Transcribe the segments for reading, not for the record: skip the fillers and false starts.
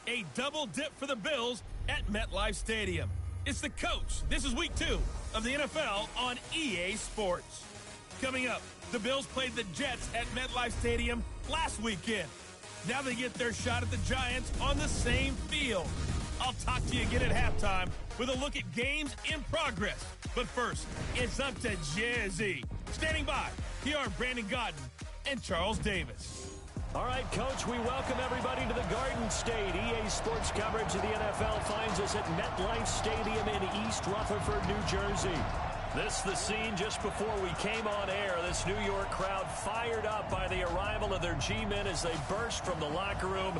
A double dip for the Bills at MetLife Stadium. It's the coach. This is week 2 of the NFL on EA Sports. Coming up, the Bills played the Jets at MetLife Stadium last weekend. Now they get their shot at the Giants on the same field. I'll talk to you again at halftime with a look at games in progress. But first, it's up to Jizzy. Standing by, here are Brandon Godden and Charles Davis. All right, Coach, we welcome everybody to the Garden State. EA Sports coverage of the NFL finds us at MetLife Stadium in East Rutherford, New Jersey. This is the scene just before we came on air. This New York crowd fired up by the arrival of their G-men as they burst from the locker room.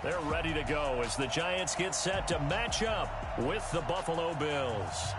They're ready to go as the Giants get set to match up with the Buffalo Bills.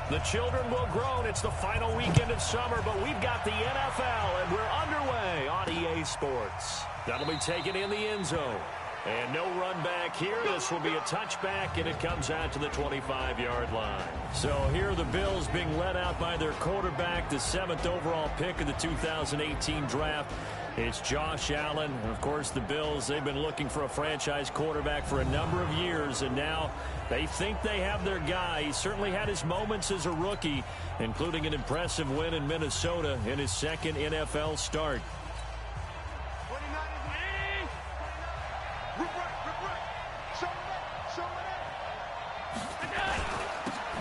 The children will groan. It's the final weekend of summer, but we've got the NFL, and we're underway on EA Sports. That'll be taken in the end zone. And no run back here. This will be a touchback, and it comes out to the 25-yard line. So here are the Bills being led out by their quarterback, the 7th overall pick of the 2018 draft. It's Josh Allen. And, of course, the Bills, they've been looking for a franchise quarterback for a number of years, and now they think they have their guy. He certainly had his moments as a rookie, including an impressive win in Minnesota in his second NFL start.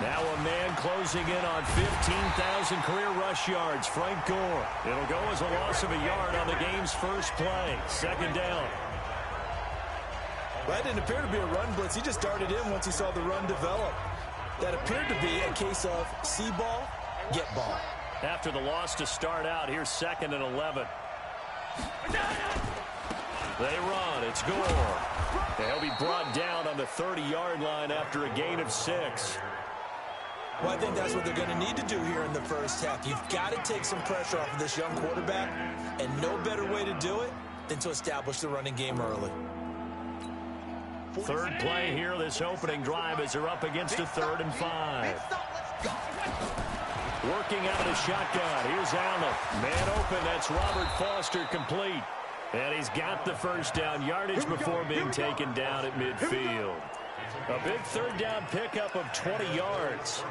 Now a man closing in on 15,000 career rush yards, Frank Gore. It'll go as a loss of a yard on the game's first play. Second down. That didn't appear to be a run blitz. He just darted in once he saw the run develop. That appeared to be a case of see ball, get ball. After the loss to start out, here's 2nd and 11. They run. It's Gore. He'll be brought down on the 30-yard line after a gain of 6. Well, I think that's what they're going to need to do here in the first half. You've got to take some pressure off of this young quarterback, and no better way to do it than to establish the running game early. Third play here, this opening drive, as they're up against a 3rd and 5. Working out of the shotgun. Here's Allen. Man open. That's Robert Foster complete. And he's got the first down yardage before being taken down at midfield. A big 3rd down pickup of 20 yards.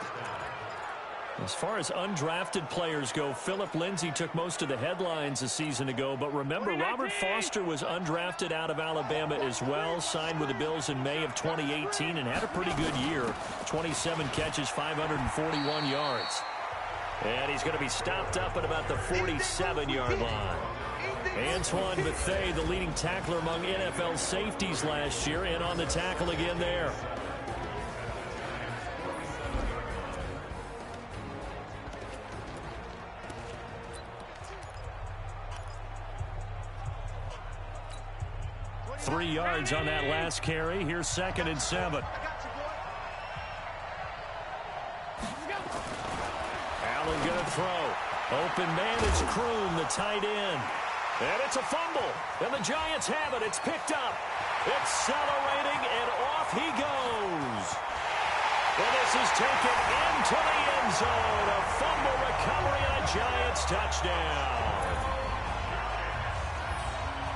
As far as undrafted players go, Philip Lindsay took most of the headlines a season ago. But remember, Robert Foster was undrafted out of Alabama as well, signed with the Bills in May of 2018 and had a pretty good year. 27 catches, 541 yards. And he's going to be stopped up at about the 47-yard line. Antoine Bethea, the leading tackler among NFL safeties last year, and on the tackle again there. Three yards on that last carry. Here's 2nd and 7. Allen going to throw. Open man is Kroon, the tight end. And it's a fumble. And the Giants have it. It's picked up. Accelerating, and off he goes. And this is taken into the end zone. A fumble recovery and a Giants touchdown.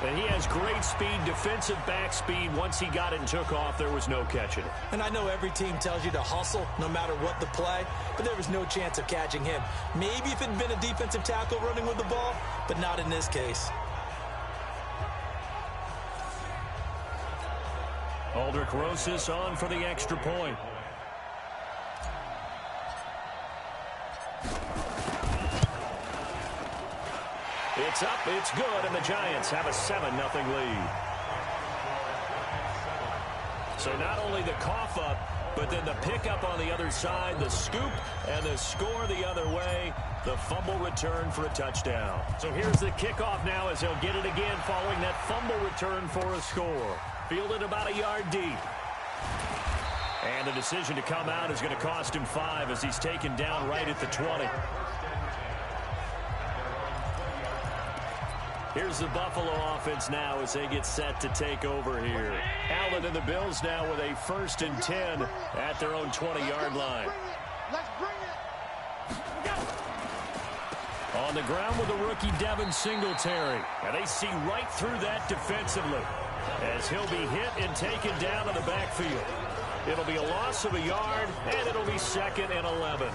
And he has great speed, defensive back speed. Once he got it and took off, there was no catching it. And I know every team tells you to hustle no matter what the play, but there was no chance of catching him. Maybe if it had been a defensive tackle running with the ball, but not in this case. Aldrich Rosas on for the extra point. It's up, it's good, and the Giants have a 7-0 lead. So not only the cough up, but then the pickup on the other side, the scoop, and the score the other way, the fumble return for a touchdown. So here's the kickoff now as they'll get it again following that fumble return for a score. Fielded about a yard deep. And the decision to come out is going to cost him 5 as he's taken down right at the 20. Here's the Buffalo offense now as they get set to take over here. Allen and the Bills now with a 1st and 10 at their own 20-yard line. On the ground with the rookie Devin Singletary. And they see right through that defensively as he'll be hit and taken down in the backfield. It'll be a loss of a yard, and it'll be 2nd and 11.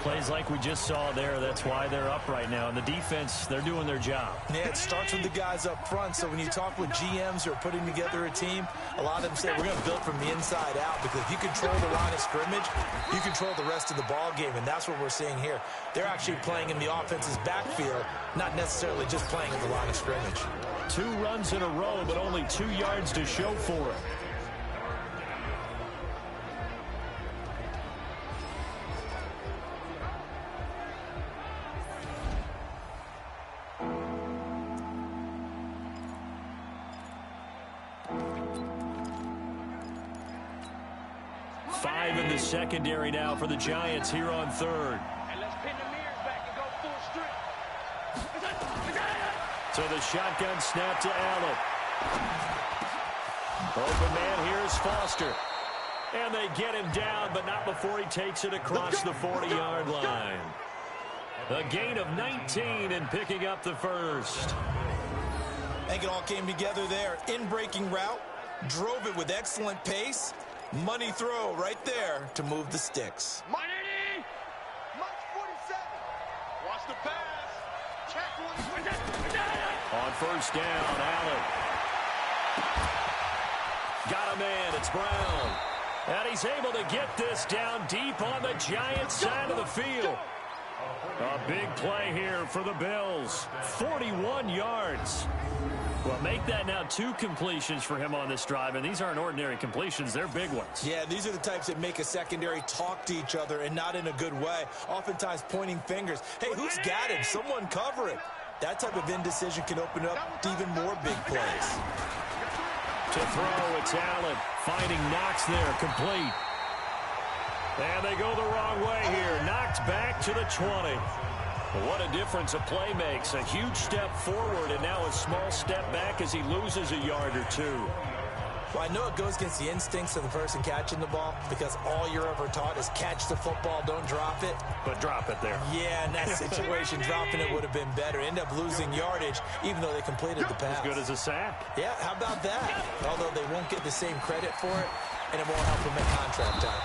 Plays like we just saw there, that's why they're up right now. And the defense, they're doing their job. Yeah, it starts with the guys up front. So when you talk with GMs who are putting together a team, a lot of them say we're going to build from the inside out, because if you control the line of scrimmage, you control the rest of the ball game, and that's what we're seeing here. They're actually playing in the offense's backfield, not necessarily just playing at the line of scrimmage. 2 runs in a row, but only 2 yards to show for it. In the secondary now for the Giants here on 3rd. And let's pin the mirrors back and go full strength. So the shotgun snap to Allen. Open man, here's Foster. And they get him down, but not before he takes it across the 40-yard line. A gain of 19 and picking up the first. I think it all came together there. In-breaking route, drove it with excellent pace. Money throw right there to move the sticks. Money! March 47. Watch the pass. Check one. On first down, Allen. Got a man, it's Brown. And he's able to get this down deep on the Giants side of the field. A big play here for the Bills. 41 yards. Well, make that now 2 completions for him on this drive, and these aren't ordinary completions. They're big ones. Yeah, these are the types that make a secondary talk to each other, and not in a good way. Oftentimes pointing fingers. Hey, who's got him? Someone cover him. That type of indecision can open up to even more big plays. To throw, it's Allen. Finding Knox there, complete. And they go the wrong way here. Knocked back to the 20. What a difference a play makes. A huge step forward and now a small step back as he loses a yard or 2. Well, I know it goes against the instincts of the person catching the ball, because all you're ever taught is catch the football, don't drop it. But drop it there. Yeah, in that situation, dropping it would have been better. End up losing yardage, even though they completed the pass. As good as a sack. Yeah, how about that? Although they won't get the same credit for it, and it won't help them at contract time.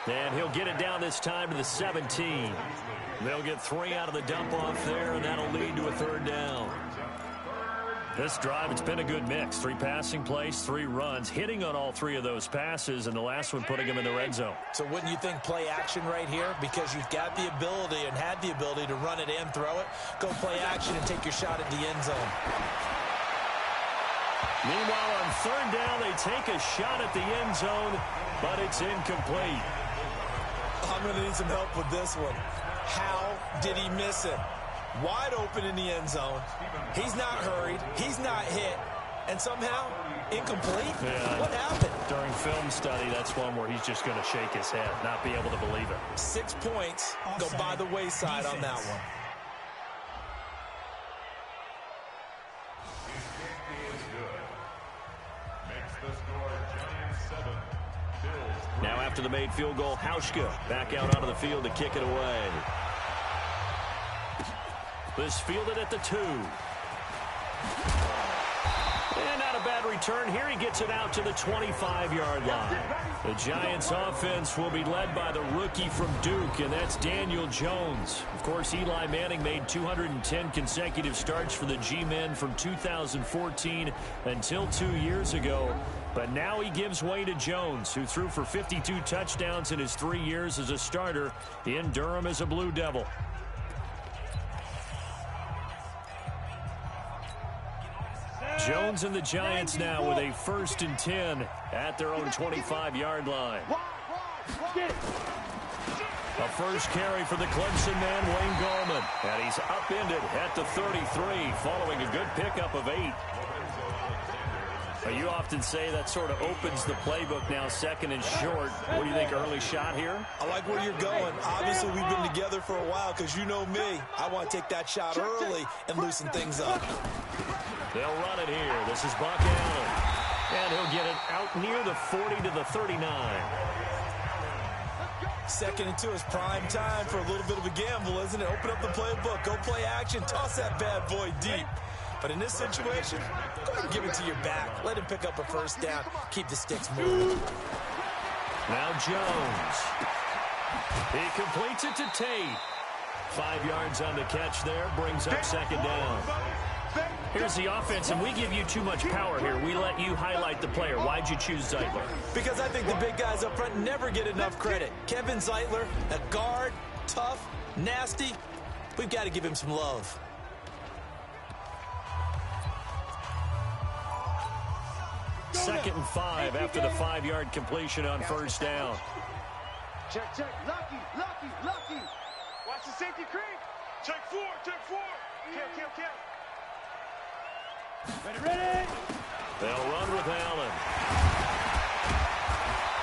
And he'll get it down this time to the 17. They'll get 3 out of the dump-off there, and that'll lead to a 3rd down. This drive, it's been a good mix. 3 passing plays, 3 runs, hitting on all 3 of those passes, and the last one putting him in the red zone. So wouldn't you think play action right here? Because you've got the ability and had the ability to run it and throw it. Go play action and take your shot at the end zone. Meanwhile, on 3rd down, they take a shot at the end zone, but it's incomplete. I'm going to need some help with this one. How did he miss it? Wide open in the end zone. He's not hurried. He's not hit. And somehow, incomplete? Yeah. What happened? During film study, that's one where he's just going to shake his head, not be able to believe it. 6 points go by the wayside on that one. Now after the made field goal, Hauschka back out onto the field to kick it away. This fielded at the 2. And not a bad return here. He gets it out to the 25-yard line. The Giants offense will be led by the rookie from Duke, and that's Daniel Jones. Of course, Eli Manning made 210 consecutive starts for the G-men from 2014 until 2 years ago. But now he gives way to Jones, who threw for 52 touchdowns in his 3 years as a starter in Durham as a Blue Devil. Jones and the Giants now with a 1st and 10 at their own 25-yard line. A first carry for the Clemson man, Wayne Gallman. And he's upended at the 33 following a good pickup of 8. You often say that sort of opens the playbook now, 2nd and short. What do you think, early shot here? I like where you're going. Obviously, we've been together for a while, because you know me. I want to take that shot early and loosen things up. They'll run it here. This is Buck Allen. And he'll get it out near the 40 to the 39. 2nd and 2 is prime time for a little bit of a gamble, isn't it? Open up the playbook, go play action, toss that bad boy deep. But in this situation, go ahead and give it to your back. Let him pick up a first down. Keep the sticks moving. Now Jones. He completes it to Tate. 5 yards on the catch there, brings up 2nd down. Here's the offense, and we give you too much power here. We let you highlight the player. Why'd you choose Zeitler? Because I think the big guys up front never get enough credit. Kevin Zeitler, a guard, tough, nasty. We've got to give him some love. Second and 5 after the 5-yard completion on first down. Check, check. Lucky. Watch the safety creep. Check 4. Kill. Ready. They'll run with Allen.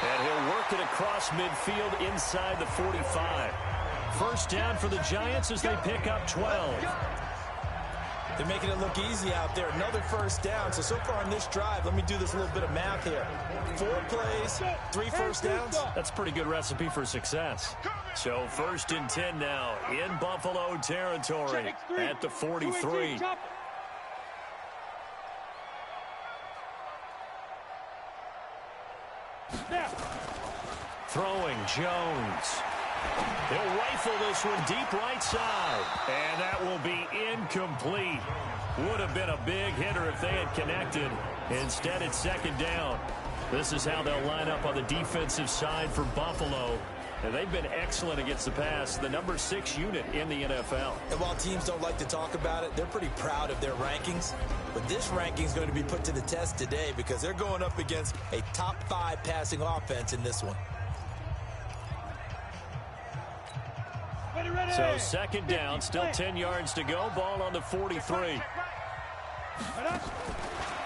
And he'll work it across midfield inside the 45. First down for the Giants as they pick up 12. They're making it look easy out there. Another first down. So far on this drive, let me do this little bit of math here. 4 plays, 3 first downs. That's a pretty good recipe for success. So 1st and 10 now in Buffalo territory at the 43. Throwing Jones. He'll rifle this one deep right side. And that will be incomplete. Would have been a big hitter if they had connected. Instead, it's 2nd down. This is how they'll line up on the defensive side for Buffalo. And they've been excellent against the pass, the number 6 unit in the NFL. And while teams don't like to talk about it, they're pretty proud of their rankings. But this ranking is going to be put to the test today because they're going up against a top 5 passing offense in this one. So 2nd down, still 10 yards to go. Ball on the 43.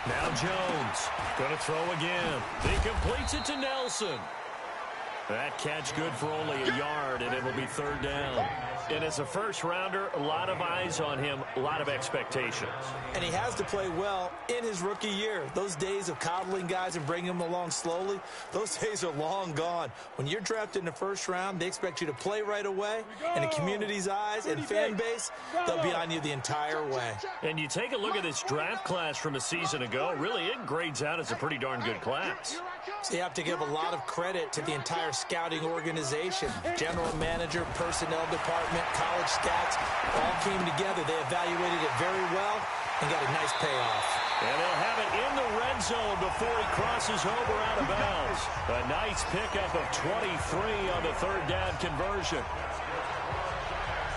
Now Jones going to throw again. He completes it to Nelson. That catch good for only a yard, and it'll be 3rd down. And as a first-rounder, a lot of eyes on him, a lot of expectations. And he has to play well in his rookie year. Those days of coddling guys and bringing them along slowly, those days are long gone. When you're drafted in the 1st round, they expect you to play right away. And the community's eyes and fan base, they'll be on you the entire way. And you take a look at this draft class from a season ago, really it grades out as a pretty darn good class. So you have to give a lot of credit to the entire scouting organization. General manager, personnel department, college scouts, all came together. They evaluated it very well and got a nice payoff. And they'll have it in the red zone before he crosses over out of bounds. A nice pickup of 23 on the 3rd down conversion.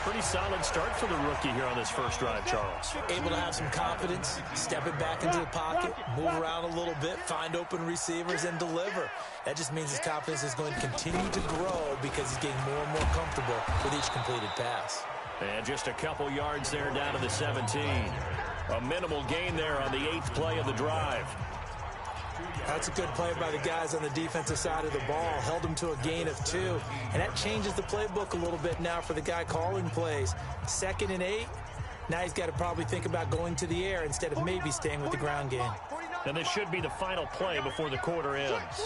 Pretty solid start for the rookie here on this first drive, Charles. Able to have some confidence, stepping back into the pocket, move around a little bit, find open receivers, and deliver. That just means his confidence is going to continue to grow because he's getting more and more comfortable with each completed pass. And just a couple yards there down to the 17. A minimal gain there on the 8th play of the drive. That's a good play by the guys on the defensive side of the ball. Held them to a gain of 2. And that changes the playbook a little bit now for the guy calling plays. 2nd and 8. Now he's got to probably think about going to the air instead of maybe staying with the ground game. And this should be the final play before the quarter ends.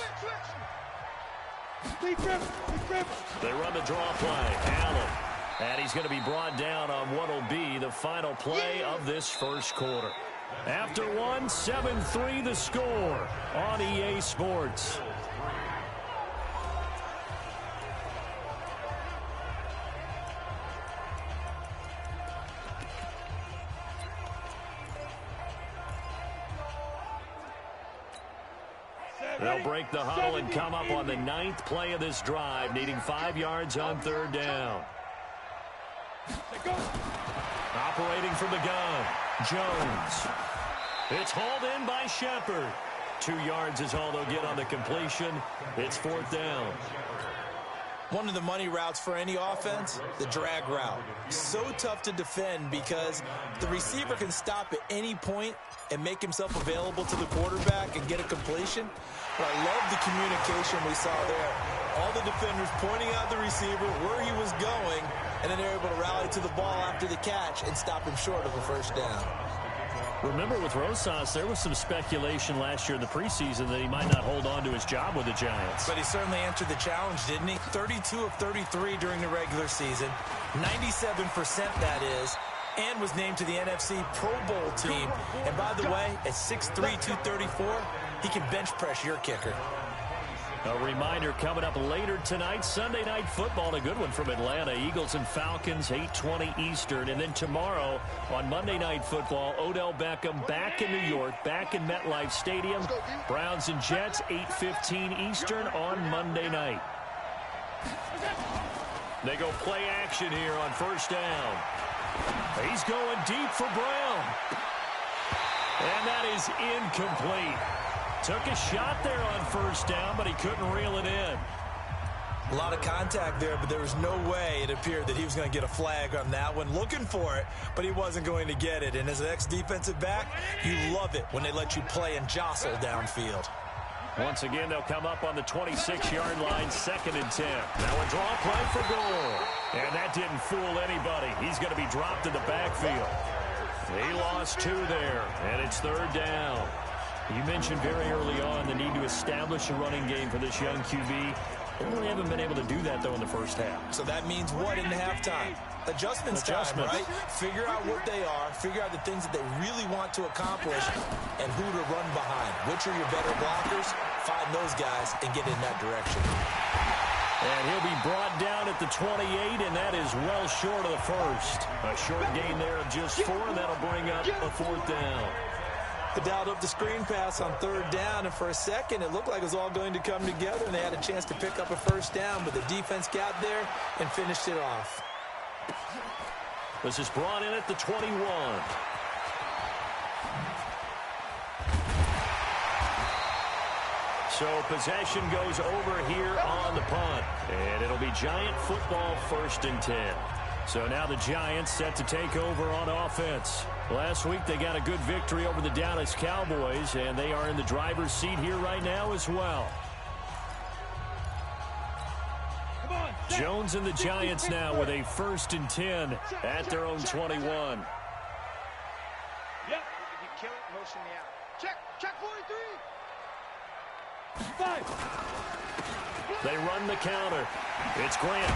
They run the draw play. Allen. And he's going to be brought down on what will be the final play of this first quarter. After 1, 7-3 the score on EA Sports. They'll break the huddle and come up on the 9th play of this drive, needing 5 yards on 3rd down. Operating from the gun, Jones. It's hauled in by Shepard. 2 yards is all they'll get on the completion. It's 4th down. One of the money routes for any offense, the drag route. So tough to defend because the receiver can stop at any point and make himself available to the quarterback and get a completion. But I love the communication we saw there. All the defenders pointing out the receiver, where he was going, and then they're able to rally to the ball after the catch and stop him short of a first down. Remember with Rosas, there was some speculation last year in the preseason that he might not hold on to his job with the Giants. But he certainly answered the challenge, didn't he? 32 of 33 during the regular season, 97% that is, and was named to the NFC Pro Bowl team. And by the way, at 6'3", 234, he can bench press your kicker. A reminder coming up later tonight, Sunday Night Football, a good one from Atlanta. Eagles and Falcons, 8:20 Eastern. And then tomorrow on Monday Night Football, Odell Beckham back in New York, back in MetLife Stadium. Browns and Jets, 8:15 Eastern on Monday night. They go play action here on first down. He's going deep for Brown. And that is incomplete. Took a shot there on first down, but he couldn't reel it in. A lot of contact there, but there was no way it appeared that he was going to get a flag on that one. Looking for it, but he wasn't going to get it. And as an ex-defensive back, you love it when they let you play and jostle downfield. Once again, they'll come up on the 26-yard line, 2nd and 10. Now a draw play for goal. And that didn't fool anybody. He's going to be dropped in the backfield. He lost 2 there, and it's 3rd down. You mentioned very early on the need to establish a running game for this young QB. They really haven't been able to do that, though, in the first half. So that means what in the halftime? Adjustments time, right? Figure out what they are, figure out the things that they really want to accomplish, and who to run behind. Which are your better blockers? Find those guys and get in that direction. And he'll be brought down at the 28, and that is well short of the first. A short gain there of just 4, and that'll bring up a 4th down. They dialed up the screen pass on 3rd down, and for a second it looked like it was all going to come together, and they had a chance to pick up a first down, but the defense got there and finished it off. This is brought in at the 21. So possession goes over here on the punt, and it'll be Giant football, 1st and 10. So now the Giants set to take over on offense. Last week they got a good victory over the Dallas Cowboys, and they are in the driver's seat here right now as well. Jones and the Giants now with a 1st and 10 at their own 21. Yep. If you kill it, motion me out. Check 43. 5. They run the counter. It's Grant.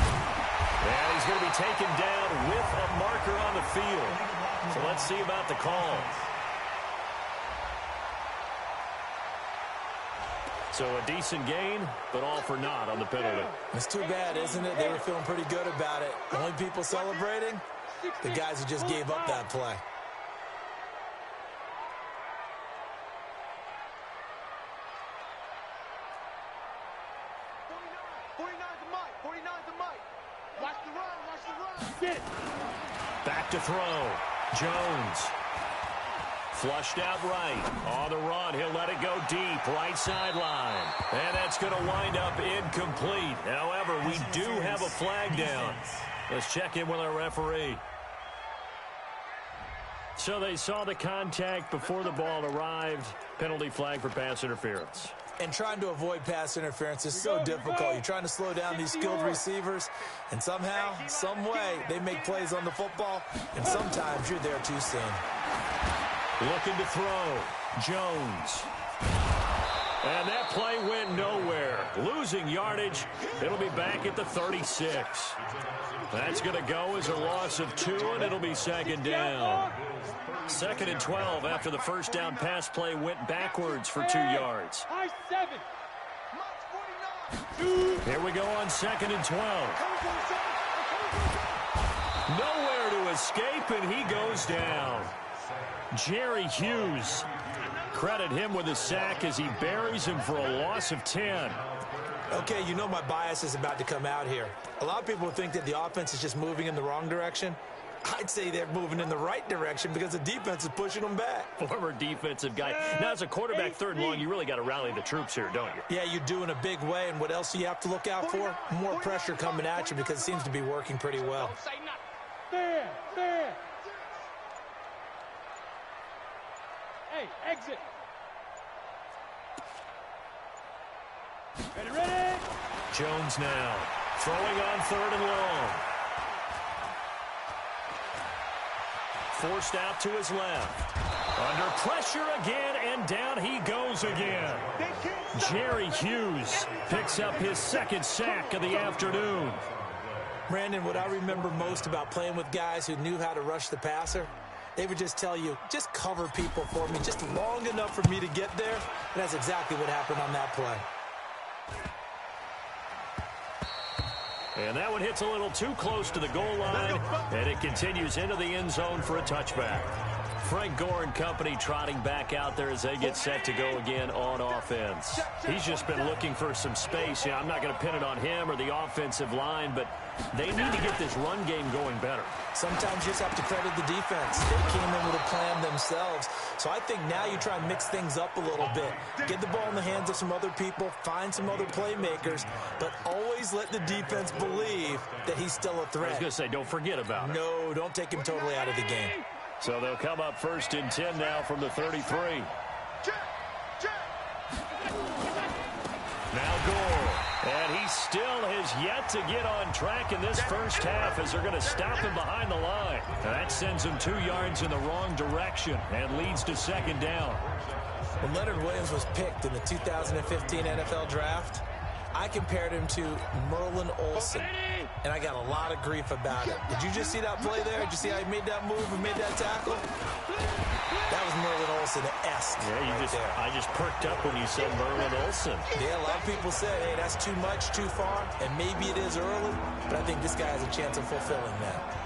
And he's going to be taken down with a marker on the field. So let's see about the call. So a decent gain, but all for naught on the penalty. It's too bad, isn't it? They were feeling pretty good about it. The only people celebrating, the guys who just gave up that play. Back to throw. Jones. Flushed out right. On the run. He'll let it go deep. Right sideline. And that's going to wind up incomplete. However, we do have a flag down. Let's check in with our referee. So they saw the contact before the ball arrived. Penalty flag for pass interference. And trying to avoid pass interference is so difficult. You're trying to slow down these skilled receivers, and somehow, some way, they make plays on the football, and sometimes you're there too soon. Looking to throw. Jones. And that play went nowhere. Losing yardage. It'll be back at the 36. That's going to go as a loss of 2, and it'll be 2nd down. 2nd and 12 after the first down pass play went backwards for 2 yards. Here we go on 2nd and 12. Nowhere to escape, and he goes down. Jerry Hughes. Credit him with a sack as he buries him for a loss of 10. Okay, you know my bias is about to come out here. A lot of people think that the offense is just moving in the wrong direction. I'd say they're moving in the right direction because the defense is pushing them back. Former defensive guy. Now, as a quarterback, 3rd and long, you really got to rally the troops here, don't you? Yeah, you do in a big way. And what else do you have to look out for? More pressure coming at you because it seems to be working pretty well. Fair. Hey, exit. Ready. Jones now. Throwing on 3rd and long. Forced out to his left. Under pressure again, and down he goes again. Jerry Hughes picks up his second sack of the afternoon. Brandon, what I remember most about playing with guys who knew how to rush the passer, they would just tell you, just cover people for me, just long enough for me to get there. And that's exactly what happened on that play. And that one hits a little too close to the goal line, and it continues into the end zone for a touchback. Frank Gore and company trotting back out there as they get set to go again on offense. He's just been looking for some space. I'm not going to pin it on him or the offensive line, but they need to get this run game going better. Sometimes you just have to credit the defense. They came in with a plan themselves. So I think now you try and mix things up a little bit. Get the ball in the hands of some other people, find some other playmakers, but always let the defense believe that he's still a threat. I was going to say, don't forget about it. No, don't take him totally out of the game. So they'll come up 1st and 10 now from the 33. Now Gore. And he still has yet to get on track in this first half as they're going to stop him behind the line. And that sends him 2 yards in the wrong direction and leads to 2nd down. When Leonard Williams was picked in the 2015 NFL Draft, I compared him to Merlin Olsen, and I got a lot of grief about it. Did you just see that play there? Did you see how he made that move and made that tackle? That was Merlin Olsen-esque. Yeah, I just perked up when you said Merlin Olsen. Yeah, a lot of people said, hey, that's too much, too far, and maybe it is early, but I think this guy has a chance of fulfilling that.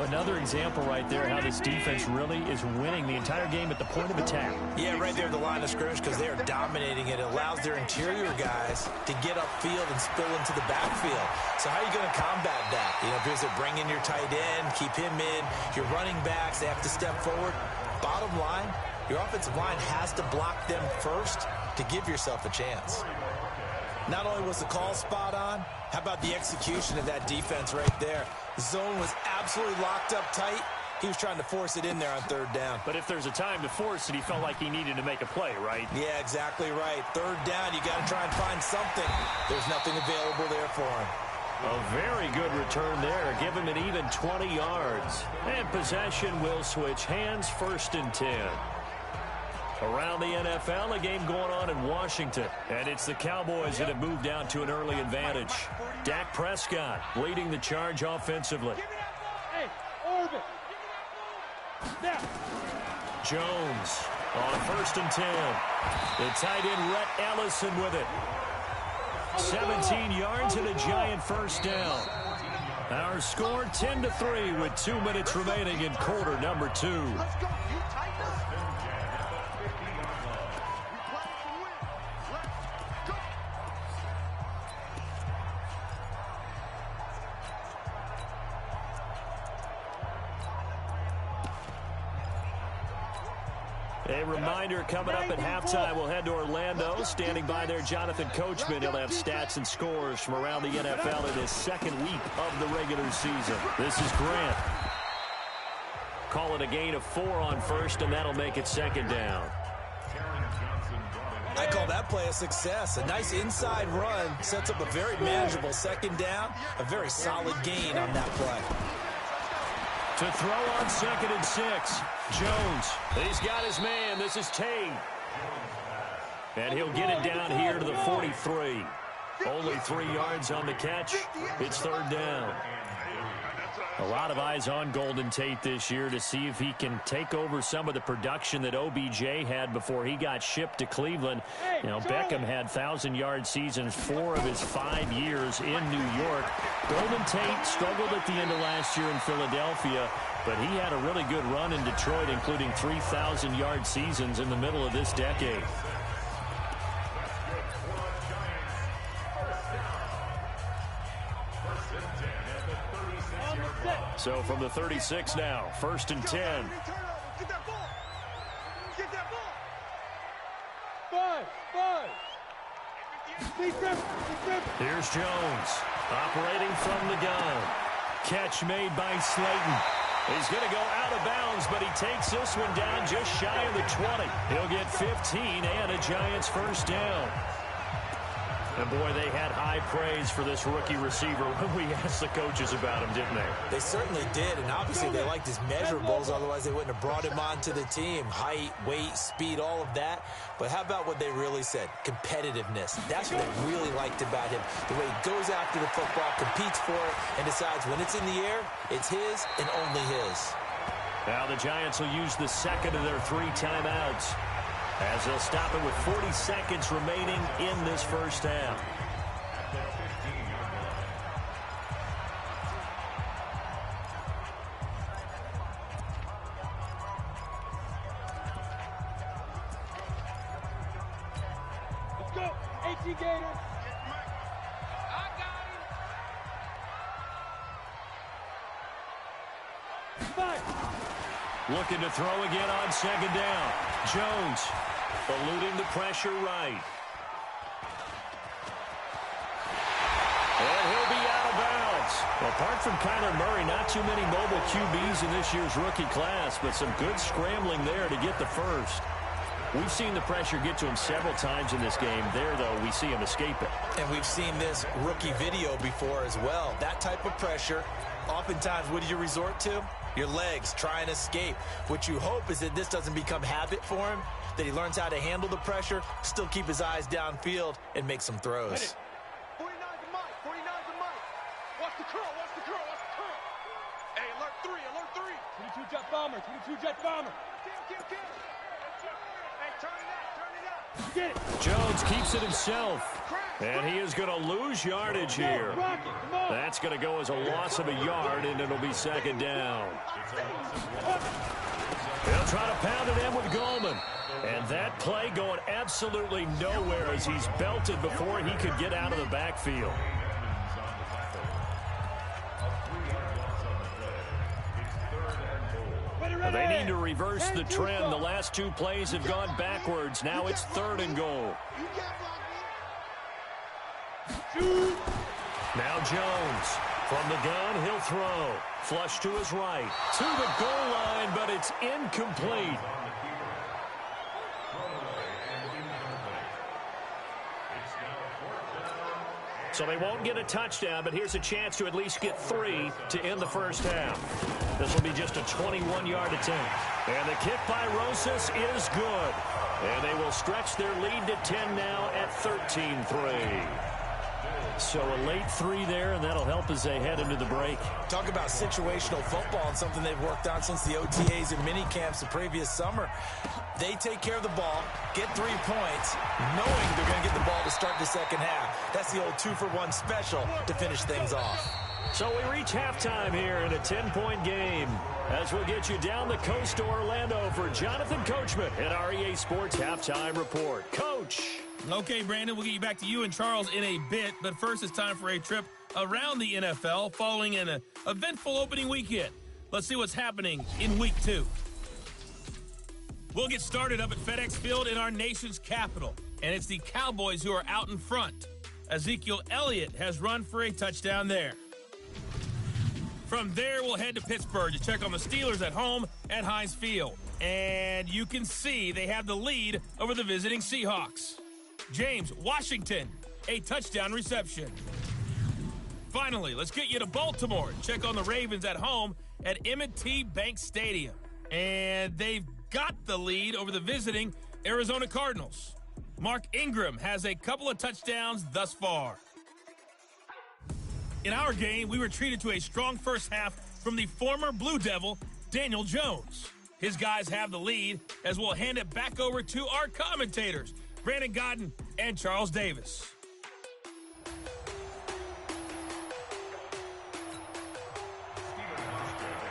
Another example right there how this defense really is winning the entire game at the point of attack. Yeah, right there at the line of scrimmage because they are dominating it. It allows their interior guys to get upfield and spill into the backfield. So how are you going to combat that? Because they bring in your tight end, keep him in. Your running backs, they have to step forward. Bottom line, your offensive line has to block them first to give yourself a chance. Not only was the call spot on, how about the execution of that defense right there? The zone was absolutely locked up tight. He was trying to force it in there on 3rd down. But if there's a time to force it, he felt like he needed to make a play, right? Yeah, exactly right. 3rd down, you got to try and find something. There's nothing available there for him. A very good return there. Give him an even 20 yards. And possession will switch hands, 1st and 10. Around the NFL, a game going on in Washington. And it's the Cowboys that have moved down to an early advantage. Dak Prescott leading the charge offensively. Jones on 1st and 10. The tight end Rhett Ellison with it. 17 yards and a giant 1st down. Our score 10-3 with 2 minutes remaining in quarter number 2. A reminder coming up at halftime, we'll head to Orlando. Standing by there, Jonathan Coachman. He'll have stats and scores from around the NFL in his 2nd week of the regular season. This is Grant. Call it a gain of 4 on 1st, and that'll make it 2nd down. I call that play a success. A nice inside run sets up a very manageable 2nd down. A very solid gain on that play. To throw on 2nd and 6. Jones. He's got his man. This is Tate. And he'll get it down here to the 43. Only 3 yards on the catch. It's 3rd down. A lot of eyes on Golden Tate this year to see if he can take over some of the production that OBJ had before he got shipped to Cleveland. Beckham had 1,000-yard seasons 4 of his 5 years in New York. Golden Tate struggled at the end of last year in Philadelphia, but he had a really good run in Detroit, including 3,000-yard seasons in the middle of this decade. So from the 36 now, 1st and 10. Get that ball. Get that ball. 5. Here's Jones operating from the gun. Catch made by Slayton. He's going to go out of bounds, but he takes this one down just shy of the 20. He'll get 15 and a Giants 1st down. And, boy, they had high praise for this rookie receiver when we asked the coaches about him, didn't they? They certainly did, and obviously they liked his measurables, otherwise they wouldn't have brought him onto the team. Height, weight, speed, all of that. But how about what they really said? Competitiveness. That's what they really liked about him. The way he goes after the football, competes for it, and decides when it's in the air, it's his and only his. Now the Giants will use the second of their 3 timeouts, as they'll stop it with 40 seconds remaining in this first half. Let's go. 18 Gators. I got him. Looking to throw again on second down. Jones eluding the pressure right. And he'll be out of bounds. Apart from Kyler Murray, not too many mobile QBs in this year's rookie class, but some good scrambling there to get the first. We've seen the pressure get to him several times in this game. There, though, we see him escape it. And we've seen this rookie video before as well. That type of pressure, oftentimes, what do you resort to? Your legs, try and escape. What you hope is that this doesn't become habit for him, that he learns how to handle the pressure, still keep his eyes downfield, and make some throws. 49's a mic. 49's a mic. Watch the curl. Watch the curl. Watch the curl. Hey, alert 3. Alert 3. 22 jet bomber. 22 jet bomber. Get. Hey, turn it up. Turn it up. Get it. Jones keeps it himself. And he is going to lose yardage here. That's going to go as a loss of a yard, and it'll be second down. They'll try to pound it in with Goldman. And that play going absolutely nowhere as he's belted before he could get out of the backfield. They need to reverse the trend. The last 2 plays have gone backwards. Now it's 3rd and goal. Now Jones. From the gun, he'll throw. Flush to his right. To the goal line, but it's incomplete. So they won't get a touchdown, but here's a chance to at least get 3 to end the first half. This will be just a 21-yard attempt. And the kick by Rosas is good. And they will stretch their lead to 10 now at 13-3. So a late 3 there, and that'll help as they head into the break. Talk about situational football and something they've worked on since the OTAs and mini camps the previous summer. They take care of the ball, get 3 points, knowing they're going to get the ball to start the second half. That's the old 2-for-1 special to finish things off. So we reach halftime here in a 10-point game, as we'll get you down the coast to Orlando for Jonathan Coachman at our EA Sports Halftime Report. Coach. Okay, Brandon, we'll get you back to you and Charles in a bit, but first it's time for a trip around the NFL following an eventful opening weekend. Let's see what's happening in Week 2. We'll get started up at FedEx Field in our nation's capital, and it's the Cowboys who are out in front. Ezekiel Elliott has run for a touchdown there. From there, we'll head to Pittsburgh to check on the Steelers at home at Heinz Field. And you can see they have the lead over the visiting Seahawks. James Washington, a touchdown reception. Finally, let's get you to Baltimore. Check on the Ravens at home at M&T Bank Stadium. And they've got the lead over the visiting Arizona Cardinals. Mark Ingram has a couple of touchdowns thus far. In our game, we were treated to a strong first half from the former Blue Devil, Daniel Jones. His guys have the lead as we'll hand it back over to our commentators, Brandon Godden and Charles Davis.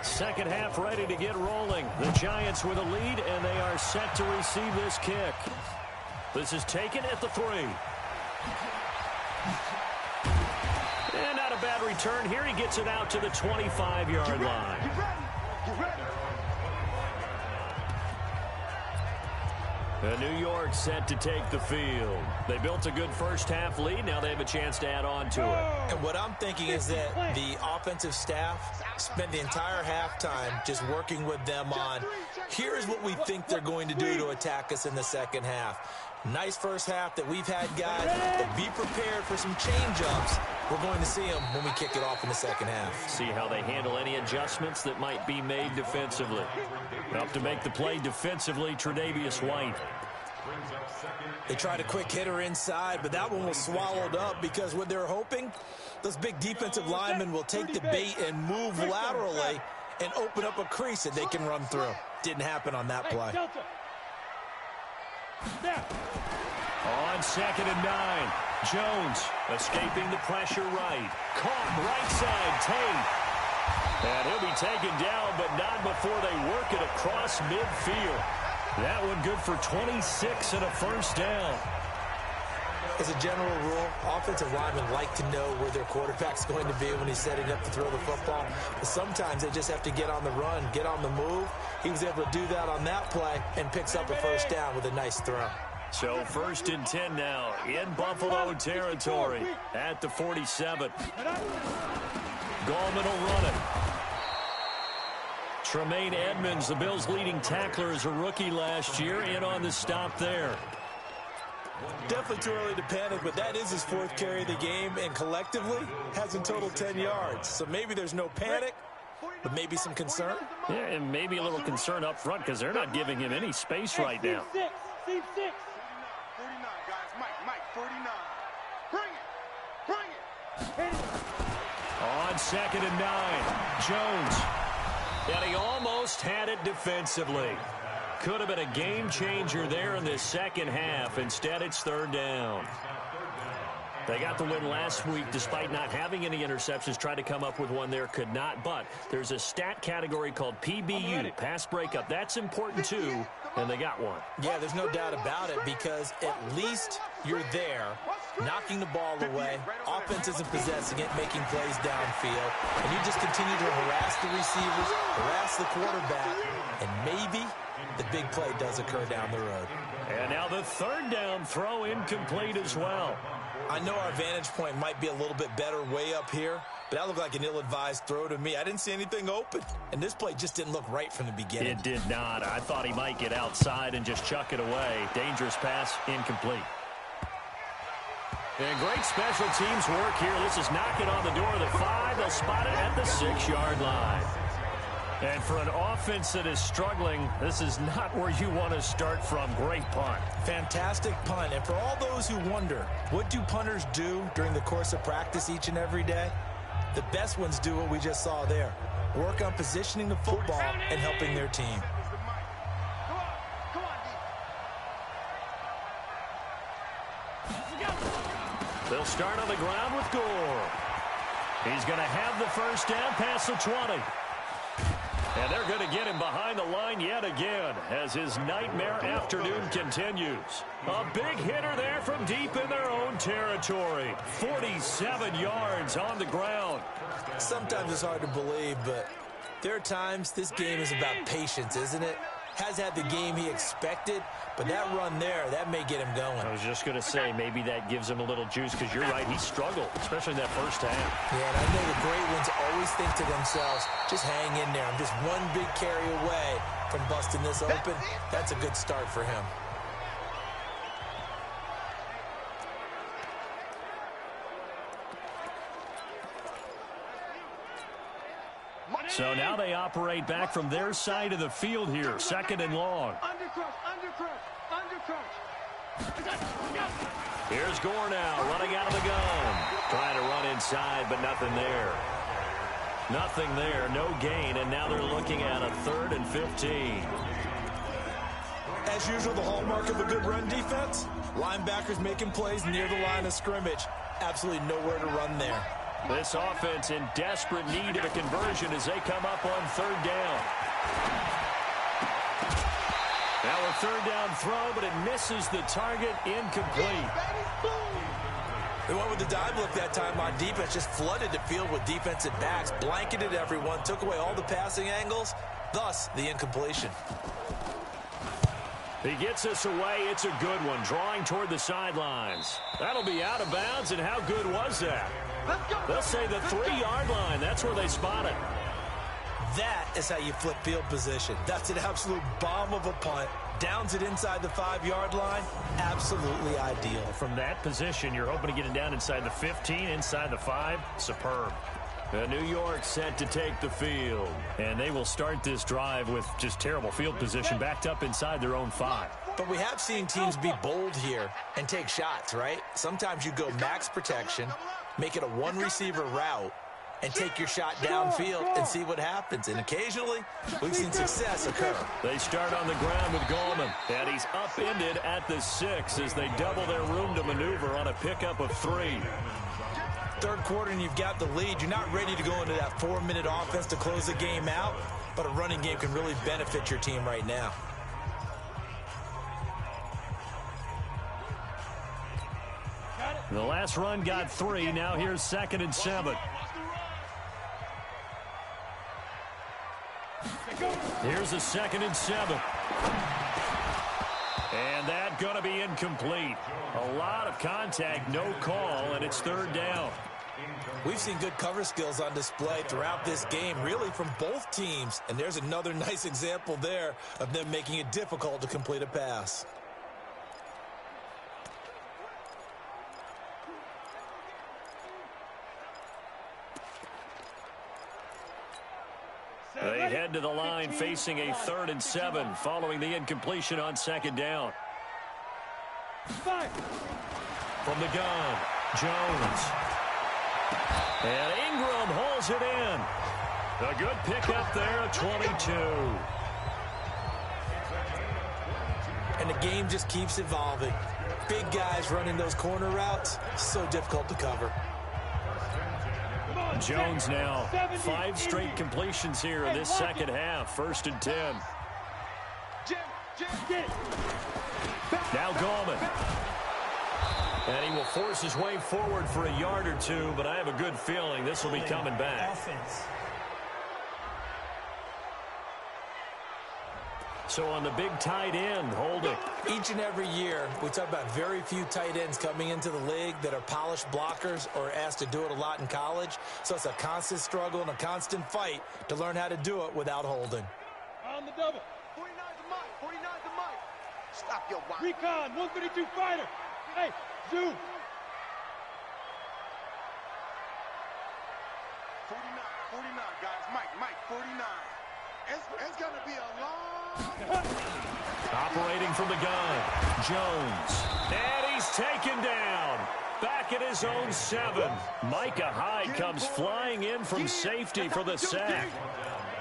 Second half ready to get rolling. The Giants with a lead, and they are set to receive this kick. This is taken at the 3. And not a bad return. Here he gets it out to the 25-yard line. New York set to take the field. They built a good first half lead. Now they have a chance to add on to it. And what I'm thinking is that the offensive staff spent the entire halftime just working with them on, here's what we think they're going to do to attack us in the second half. Nice first half that we've had, guys, but be prepared for some change-ups. We're going to see them when we kick it off in the second half. See how they handle any adjustments that might be made defensively. Up to make the play defensively, Tre'Davious White. They tried a quick hitter inside, but that one was swallowed up because what they're hoping, those big defensive linemen will take the bait and move laterally and open up a crease that they can run through. Didn't happen on that play. On 2nd and 9, Jones escaping the pressure right. Caught right side, Tate. And he'll be taken down, but not before they work it across midfield. That one good for 26 and a first down. As a general rule, offensive linemen like to know where their quarterback's going to be when he's setting up to throw the football. But sometimes they just have to get on the run, get on the move. He was able to do that on that play and picks up a first down with a nice throw. So 1st and 10 now in Buffalo territory at the 47. Gallman will run it. Tremaine Edmonds, the Bills' leading tackler, as a rookie last year, in on the stop there. Definitely too early to panic, but that is his 4th carry of the game, and collectively has in total 10 yards. So maybe there's no panic, but maybe some concern. Yeah, and maybe a little concern up front because they're not giving him any space right now. 49, guys. Mike, 49. Bring it. On 2nd and 9, Jones. And he almost had it defensively. Could have been a game changer there in the second half. Instead, it's 3rd down. They got the win last week despite not having any interceptions. Tried to come up with one there, could not. But there's a stat category called PBU, pass breakup. That's important too, and they got one. Yeah, there's no doubt about it because at least you're there, knocking the ball away. Offense isn't possessing it, making plays downfield. And you just continue to harass the receivers, harass the quarterback, and maybe the big play does occur down the road. And now the 3rd down throw incomplete as well. I know our vantage point might be a little bit better way up here, but that looked like an ill-advised throw to me. I didn't see anything open, and this play just didn't look right from the beginning. It did not. I thought he might get outside and just chuck it away. Dangerous pass, incomplete. And great special teams work here. This is knocking on the door of the 5. They'll spot it at the 6-yard line. And for an offense that is struggling, this is not where you want to start from. Great punt. Fantastic punt. And for all those who wonder, what do punters do during the course of practice each and every day? The best ones do what we just saw there. Work on positioning the football and helping their team. They'll start on the ground with Gore. He's going to have the first down past the 20. And they're going to get him behind the line yet again as his nightmare afternoon continues. A big hitter there from deep in their own territory. 47 yards on the ground. Sometimes it's hard to believe, but there are times this game is about patience, isn't it? Has had the game he expected, but that run there, that may get him going. I was just going to say, maybe that gives him a little juice because you're right, he struggled, especially in that first half. Yeah, and I know the great ones always think to themselves, just hang in there. I'm just one big carry away from busting this open. That's a good start for him. So now they operate back from their side of the field here, 2nd and long. Here's Gore now, running out of the gun. Trying to run inside, but nothing there. Nothing there, no gain, and now they're looking at a 3rd and 15. As usual, the hallmark of a good run defense, linebackers making plays near the line of scrimmage. Absolutely nowhere to run there. This offense in desperate need of a conversion as they come up on 3rd down. Now a 3rd down throw, but it misses the target, incomplete. They went with the dive look that time on defense, just flooded the field with defensive backs, blanketed everyone, took away all the passing angles, thus the incompletion. He gets us away. It's a good one, drawing toward the sidelines. That'll be out of bounds, and how good was that? They'll say the 3-yard line. That's where they spot it. That is how you flip field position. That's an absolute bomb of a punt. Downs it inside the 5-yard line. Absolutely ideal. From that position, you're hoping to get it down inside the 15, inside the 5. Superb. New York set to take the field. And they will start this drive with just terrible field position backed up inside their own 5. But we have seen teams be bold here and take shots, right? Sometimes you go max protection, make it a one-receiver route, and take your shot downfield and see what happens. And occasionally, we've seen success occur. They start on the ground with Gallman, and he's upended at the 6 as they double their room to maneuver on a pickup of 3. Third quarter, and you've got the lead. You're not ready to go into that 4-minute offense to close the game out, but a running game can really benefit your team right now. The last run got 3. Now here's 2nd and 7. Here's a 2nd and 7. And that's going to be incomplete. A lot of contact, no call, and it's 3rd down. We've seen good cover skills on display throughout this game, really from both teams. And there's another nice example there of them making it difficult to complete a pass. They head to the line facing a 3rd and 7 following the incompletion on 2nd down. From the gun, Jones. And Ingram hauls it in. A good pickup there at 22. And the game just keeps evolving. Big guys running those corner routes, so difficult to cover. Jones now 5 straight completions here in this second half. 1st and 10. Now Gallman. And he will force his way forward for a yard or 2, but I have a good feeling this will be coming back. So on the big tight end, holding. Each and every year, we talk about very few tight ends coming into the league that are polished blockers or asked to do it a lot in college. So it's a constant struggle and a constant fight to learn how to do it without holding. On the double. 49's a Mike. 49's a Mike. Stop your watch. Recon, 132 fighter. Hey, zoom. 49, guys. Mike, 49. It's going to be a long... Operating from the gun, Jones. And he's taken down. Back at his own 7. Micah Hyde comes flying in from safety for the sack.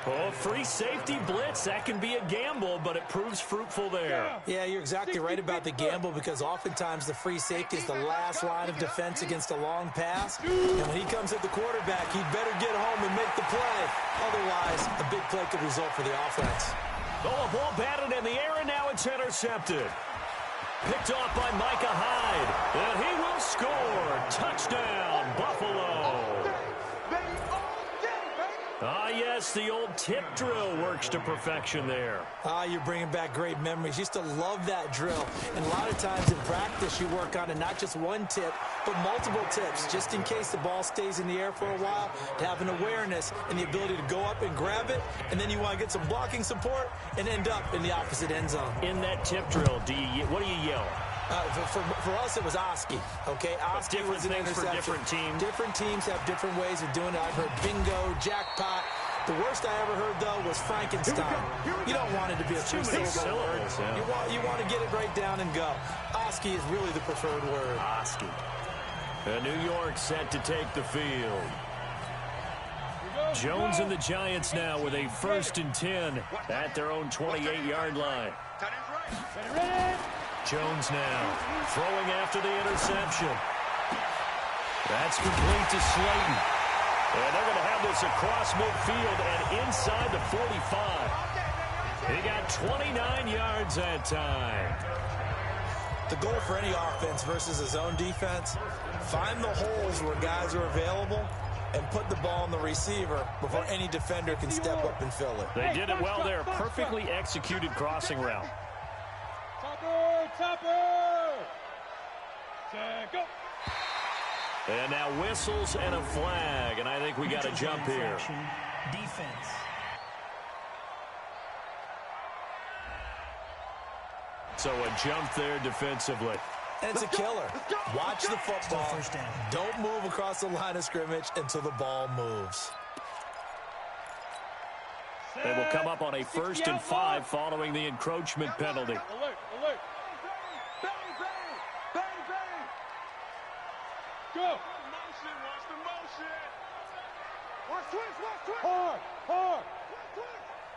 Oh, free safety blitz, that can be a gamble, but it proves fruitful there. Yeah, you're exactly right about the gamble because oftentimes the free safety is the last line of defense against a long pass. And when he comes at the quarterback, he'd better get home and make the play. Otherwise, a big play could result for the offense. Oh, a ball batted in the air, and now it's intercepted. Picked off by Micah Hyde, and he will score. Touchdown, Buffalo. Ah, yes, the old tip drill works to perfection there. Ah, you're bringing back great memories. Used to love that drill. And a lot of times in practice, you work on it, not just one tip, but multiple tips, just in case the ball stays in the air for a while, to have an awareness and the ability to go up and grab it, and then you want to get some blocking support and end up in the opposite end zone. In that tip drill, what do you yell? For us, it was Oski. Okay, Oski was an interception. For different teams. Different teams have different ways of doing it. I've heard bingo, jackpot. The worst I ever heard, though, was Frankenstein. You don't want it to be a three-syllable word. Yeah. You want to get it right down and go. Oski is really the preferred word. Oski. New York set to take the field. Jones and the Giants now with a 1st and 10 at their own 28-yard line. Jones now throwing after the interception. That's complete to Slayton. And they're going to have this across midfield and inside the 45. He got 29 yards that time. The goal for any offense versus a zone defense, find the holes where guys are available and put the ball on the receiver before any defender can step up and fill it. They did it well there. Perfectly executed crossing route. Topper! Go! And now whistles and a flag, and I think we got to jump here. Defense. So a jump there defensively. And it's a killer. Watch the football. Don't move across the line of scrimmage until the ball moves. They will come up on a 1st and 5 following the encroachment penalty. Alert, alert. Bang, bang, bang, bang. Go. Motion, watch the motion. Watch twist. Hard, hard.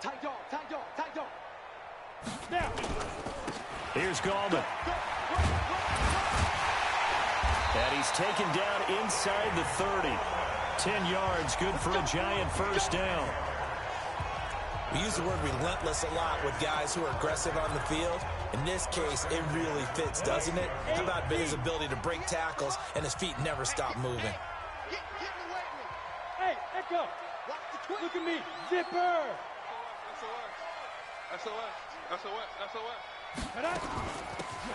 Tight dog, tight dog, tight dog. Now. Here's Gallman. And he's taken down inside the 30. 10 yards, good for a giant first down. We use the word relentless a lot with guys who are aggressive on the field. In this case, it really fits, doesn't it? How about his ability to break tackles and his feet never stop moving? Get away from me. Hey, Echo. Watch the twist. Look at me. Zipper. SOS.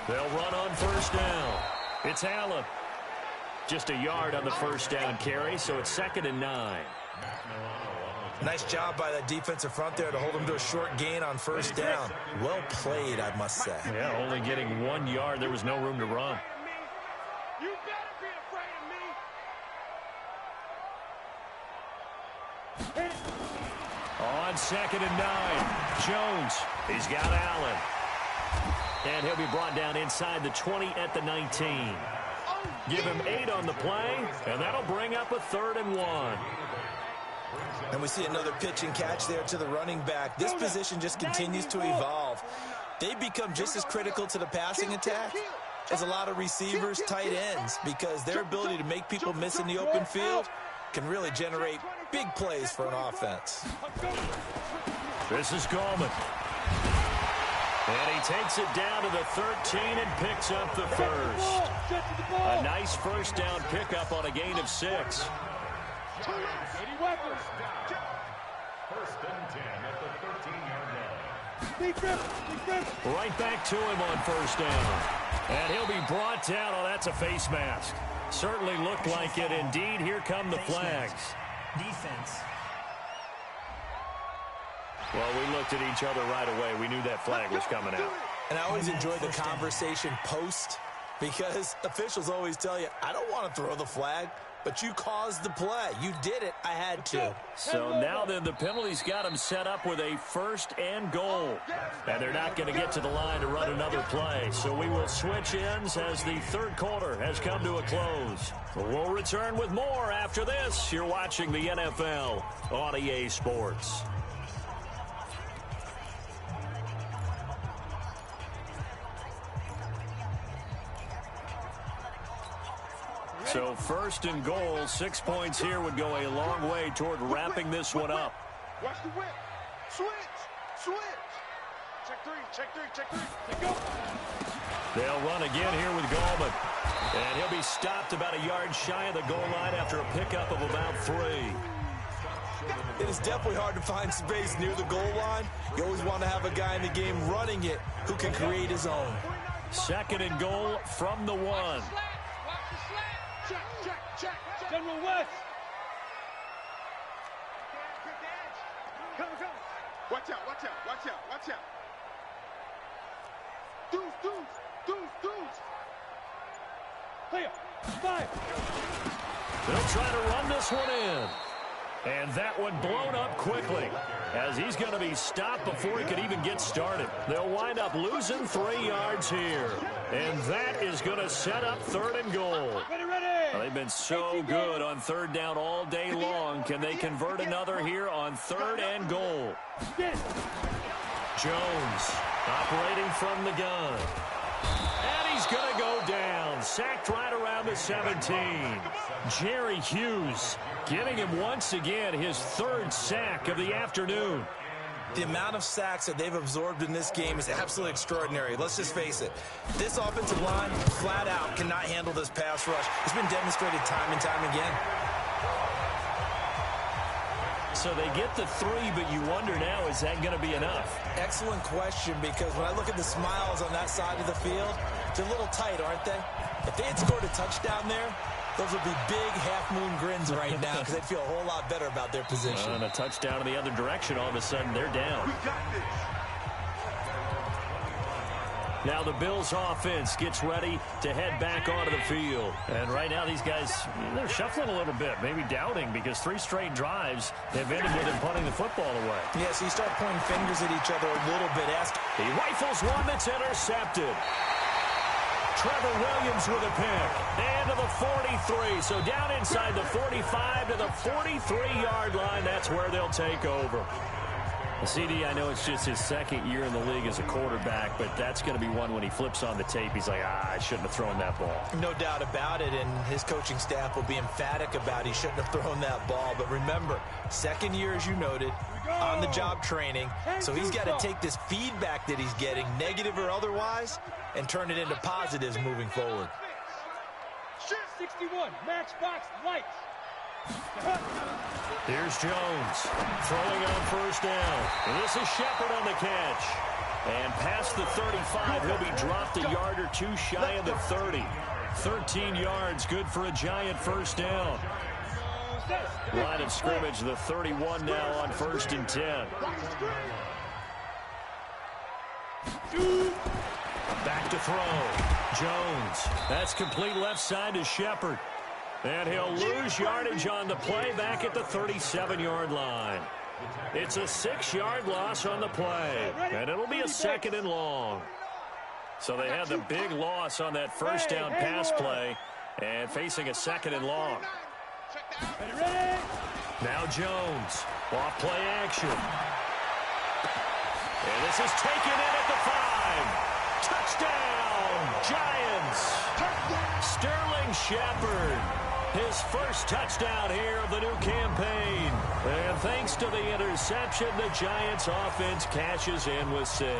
They'll run on first down. It's Allen. Just a yard on the first down carry, so it's 2nd and 9. Nice job by that defensive front there to hold him to a short gain on first down. Well played, I must say. Yeah, only getting 1 yard. There was no room to run. You better be afraid of me. On 2nd and 9, Jones. He's got Allen. And he'll be brought down inside the 20 at the 19. Give him 8 on the play, and that'll bring up a 3rd and 1. And we see another pitch and catch there to the running back. This position just continues to evolve. They become just as critical to the passing attack as a lot of receivers, tight ends, because their ability to make people miss in the open field can really generate big plays for an offense. This is Gallman. And he takes it down to the 13 and picks up the first. A nice first down pickup on a gain of 6. Right back to him on first down. And he'll be brought down. Oh, that's a face mask. Certainly looked like it. Indeed, here come the flags. Defense. Well, we looked at each other right away. We knew that flag was coming out. And I always enjoy the conversation post, because officials always tell you, I don't want to throw the flag, but you caused the play. You did it. I had to. So now then the penalty's got him set up with a 1st and goal. And they're not going to get to the line to run another play. So we will switch ends as the 3rd quarter has come to a close. We'll return with more after this. You're watching the NFL on EA Sports. So 1st and goal, 6 points here would go a long way toward wrapping this one up. Watch the whip. Switch. Check three. Go. They'll run again here with Gallman. And he'll be stopped about a yard shy of the goal line after a pickup of about 3. It is definitely hard to find space near the goal line. You always want to have a guy in the game running it who can create his own. 2nd and goal from the 1. Check. General West. Come. Watch out. Deuce. Player. 5. They'll try to run this one in. And that one blown up quickly as he's going to be stopped before he could even get started. They'll wind up losing 3 yards here. And that is going to set up 3rd and goal. Ready. Well, they've been so good on 3rd down all day long. Can they convert another here on 3rd and goal? Jones operating from the gun. And he's going to go down. Sacked right around the 17. Jerry Hughes getting him once again his 3rd sack of the afternoon. The amount of sacks that they've absorbed in this game is absolutely extraordinary. Let's just face it. This offensive line, flat out, cannot handle this pass rush. It's been demonstrated time and time again. So they get the 3, but you wonder now, is that going to be enough? Excellent question, because when I look at the smiles on that side of the field, they're a little tight, aren't they? If they had scored a touchdown there, those would be big half-moon grins right now because they'd feel a whole lot better about their position. And a touchdown in the other direction, all of a sudden they're down. Now the Bills offense gets ready to head back onto the field. And right now these guys, they're shuffling a little bit, maybe doubting, because 3 straight drives have ended with them punting the football away. Yeah, so you start pointing fingers at each other a little bit. He rifles one that's intercepted. Trevor Williams with a pick. And to the 43. So down inside the 45 to the 43-yard line. That's where they'll take over. CD, I know it's just his 2nd year in the league as a quarterback, but that's going to be one when he flips on the tape. He's like, I shouldn't have thrown that ball. No doubt about it, and his coaching staff will be emphatic about he shouldn't have thrown that ball. But remember, 2nd year, as you noted, on-the-job training. So he's got to take this feedback that he's getting, negative or otherwise, and turn it into positives moving forward. 61, matchbox lights. Here's Jones throwing on first down. And this is Shepard on the catch. And past the 35, he'll be dropped a yard or 2 shy of the 30. 13 yards, good for a giant first down. Line of scrimmage, the 31 now on 1st and 10. Back to throw. Jones. That's complete left side to Shepard. And he'll lose yardage on the play back at the 37-yard line. It's a 6-yard loss on the play. And it'll be a 2nd and long. So they had the big loss on that first down pass play and facing a 2nd and long. Now Jones. Off play action. And this is taken in at the 5. Touchdown, Giants. Sterling Shepard. His first touchdown here of the new campaign. And thanks to the interception, the Giants offense cashes in with 6.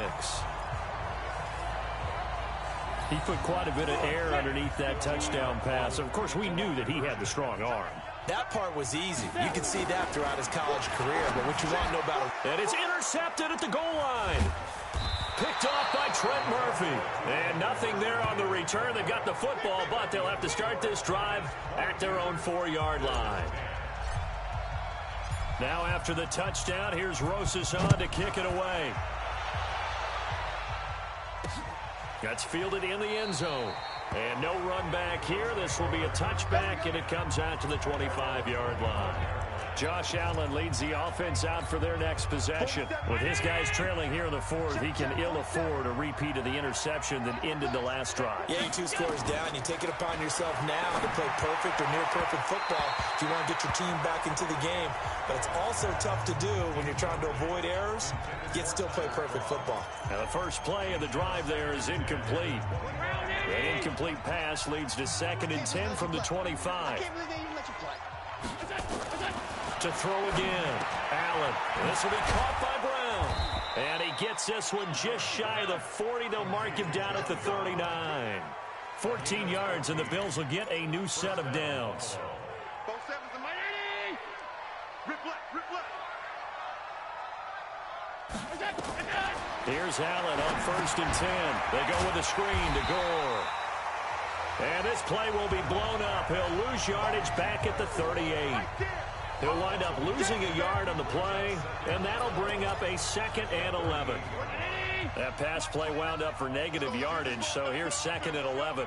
He put quite a bit of air underneath that touchdown pass. Of course, we knew that he had the strong arm. That part was easy. You could see that throughout his college career. But what you want to know about him... And it's intercepted at the goal line. Picked off by Trent Murphy. And nothing there on the return. They got the football, but they'll have to start this drive at their own 4-yard line. Now after the touchdown, here's Rosas on to kick it away. That's fielded in the end zone. And no run back here. This will be a touchback, and it comes out to the 25-yard line. Josh Allen leads the offense out for their next possession. With his guys trailing here in the 4th, he can ill afford a repeat of the interception that ended the last drive. Yeah, you 2 scores down. You take it upon yourself now to play perfect or near-perfect football if you want to get your team back into the game. But it's also tough to do when you're trying to avoid errors, yet still play perfect football. Now the first play of the drive there is incomplete. That incomplete pass leads to 2nd and 10 from the 25. To throw again. Allen. This will be caught by Brown. And he gets this one just shy of the 40. They'll mark him down at the 39. 14 yards, and the Bills will get a new set of downs. Here's Allen on 1st and 10. They go with a screen to Gore. And this play will be blown up. He'll lose yardage back at the 38. He'll wind up losing a yard on the play, and that'll bring up a 2nd and 11. That pass play wound up for negative yardage, so here's 2nd and 11.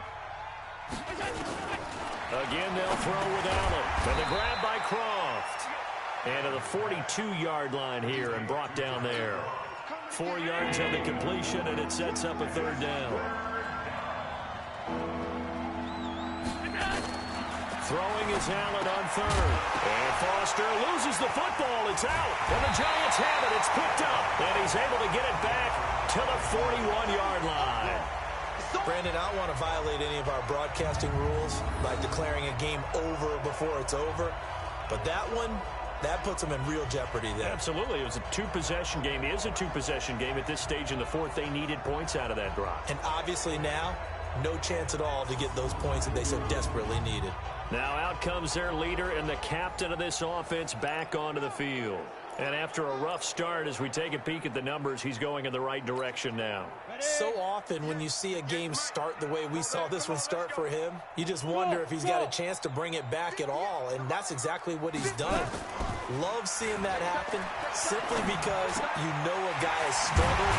Again, they'll throw with Allen. And the grab by Croft. And to the 42-yard line here and brought down there. 4 yards on the completion, and it sets up a 3rd down. Throwing is Allen on 3rd. And Foster loses the football. It's out. And the Giants have it. It's picked up. And he's able to get it back to the 41-yard line. Brandon, I don't want to violate any of our broadcasting rules by declaring a game over before it's over. But that one, that puts them in real jeopardy there. Absolutely. It was a 2-possession game. It is a 2-possession game at this stage in the 4th. They needed points out of that drive. And obviously now, no chance at all to get those points that they so desperately needed. Now out comes their leader and the captain of this offense back onto the field. And after a rough start, as we take a peek at the numbers, he's going in the right direction now. So often when you see a game start the way we saw this one start for him, you just wonder if he's got a chance to bring it back at all, and that's exactly what he's done. Love seeing that happen simply because you know a guy has struggled,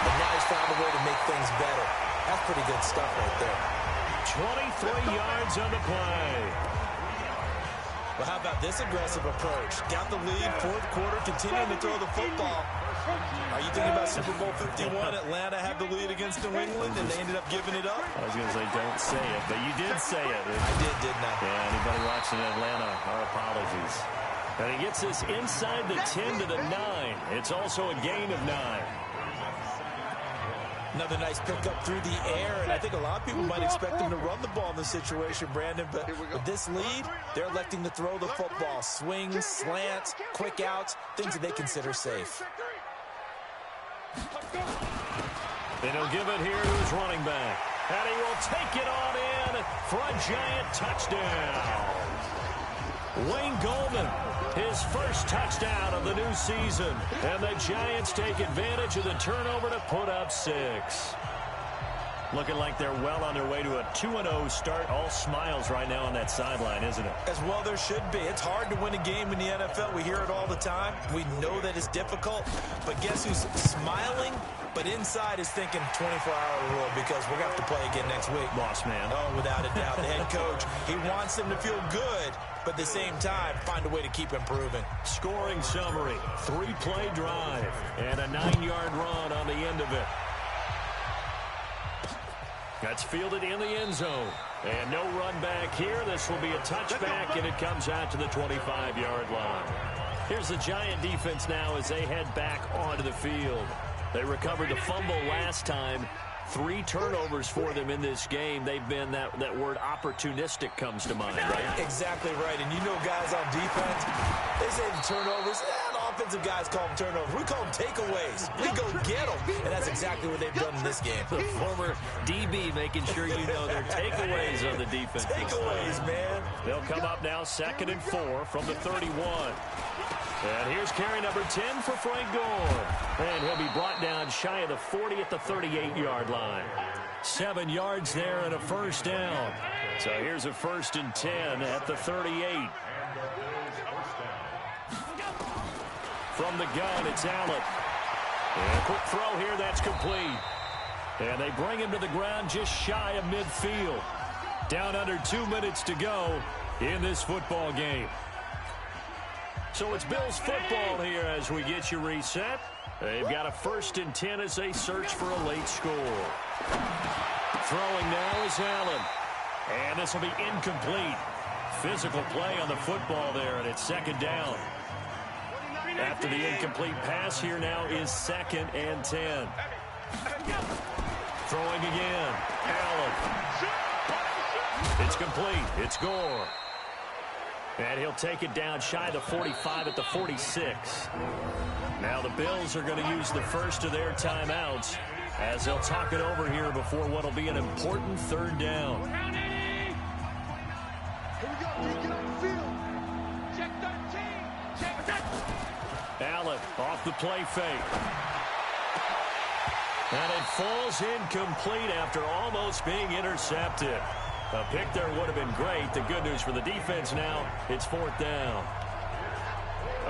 and now he's found a way to make things better. That's pretty good stuff right there. 23 yards on the play. Well, how about this aggressive approach? Got the lead, fourth quarter, continuing to throw the football. Are you thinking about Super Bowl 51? Atlanta had the lead against New England, and they ended up giving it up? I was going to say, don't say it, but you did say it. I did, didn't I? Yeah, anybody watching Atlanta, our apologies. And he gets this inside the 10 to the 9. It's also a gain of 9. Another nice pickup through the air, and I think a lot of people might expect them to run the ball in this situation, Brandon, but with this lead, they're electing to throw the football. Swings, slants, quick outs, things that they consider safe. And he'll give it here to his running back. And he will take it on in for a giant touchdown. Wayne Goldman, his first touchdown of the new season. And the Giants take advantage of the turnover to put up 6. Looking like they're well on their way to a 2-0 start. All smiles right now on that sideline, isn't it? As well there should be. It's hard to win a game in the NFL. We hear it all the time. We know that it's difficult. But guess who's smiling? But inside is thinking 24-hour rule because we're going to have to play again next week. Boss man. Oh, without a doubt. The head coach, he wants them to feel good, but at the same time, find a way to keep improving. Scoring summary, 3-play drive, and a 9-yard run on the end of it. That's fielded in the end zone. And no run back here. This will be a touchback, and it comes out to the 25-yard line. Here's the Giant defense now as they head back onto the field. They recovered the fumble last time. 3 turnovers for them in this game. They've been, that word opportunistic comes to mind, right? Exactly right. And you know guys on defense, they say the turnovers, the offensive guys call them turnovers. We call them takeaways. We go get them. And that's exactly what they've done in this game. The former DB making sure you know their takeaways on the defense. Takeaways, man. They'll come up now 2nd and 4 from the 31. And here's carry number 10 for Frank Gore. And he'll be brought down shy of the 40 at the 38-yard line. 7 yards there and a first down. So here's a 1st and 10 at the 38. From the gun, it's Allen. And a quick throw here, that's complete. And they bring him to the ground just shy of midfield. Down under 2 minutes to go in this football game. So it's Bills football here as we get you reset. They've got a 1st and 10 as they search for a late score. Throwing now is Allen. And this will be incomplete. Physical play on the football there, and it's 2nd down. After the incomplete pass, here now is 2nd and 10. Throwing again. Allen. It's complete. It's Gore. And he'll take it down shy of the 45 at the 46. Now the Bills are going to use the first of their timeouts as they'll talk it over here before what will be an important 3rd down. Here we go. Get on the field. Check 13. Check 13. Allen off the play fake. And it falls incomplete after almost being intercepted. A pick there would have been great. The good news for the defense now, it's 4th down.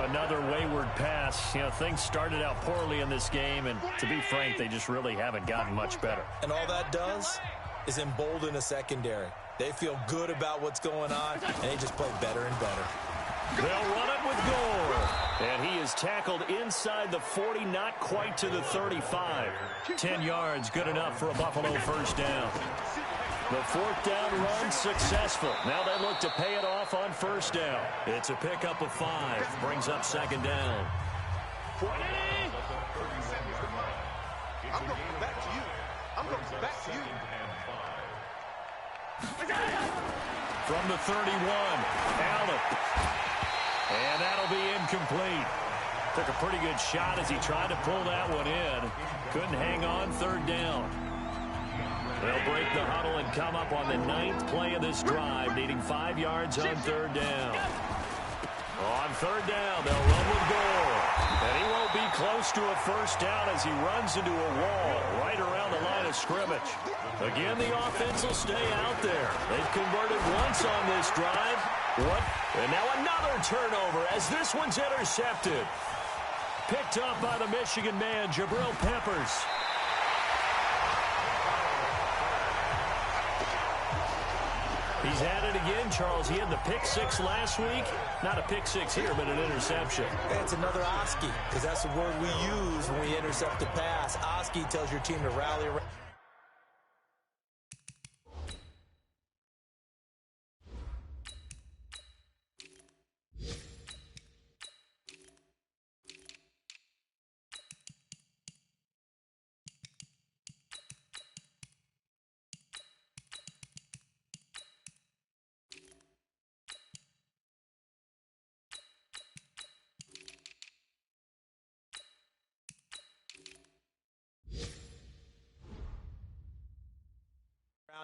Another wayward pass. You know, things started out poorly in this game, and to be frank, they just really haven't gotten much better. And all that does is embolden a secondary. They feel good about what's going on, and they just play better and better. They'll run it with Gore. And he is tackled inside the 40, not quite to the 35. 10 yards, good enough for a Buffalo 1st down. The 4th down run successful. Now they look to pay it off on 1st down. It's a pickup of 5. Brings up 2nd down. I'm going back to you. I'm going back to you. From the 31, Allen. And that'll be incomplete. Took a pretty good shot as he tried to pull that one in. Couldn't hang on, 3rd down. They'll break the huddle and come up on the 9th play of this drive, needing 5 yards on 3rd down. On 3rd down, they'll run with Gore. And he won't be close to a 1st down as he runs into a wall right around the line of scrimmage. Again, the offense will stay out there. They've converted once on this drive, What? And now another turnover as this one's intercepted. Picked up by the Michigan man, Jabril Peppers. He's had it again, Charles. He had the pick six last week. Not a pick six here, but an interception. It's another Oski, because that's the word we use when we intercept a pass. Oski tells your team to rally around.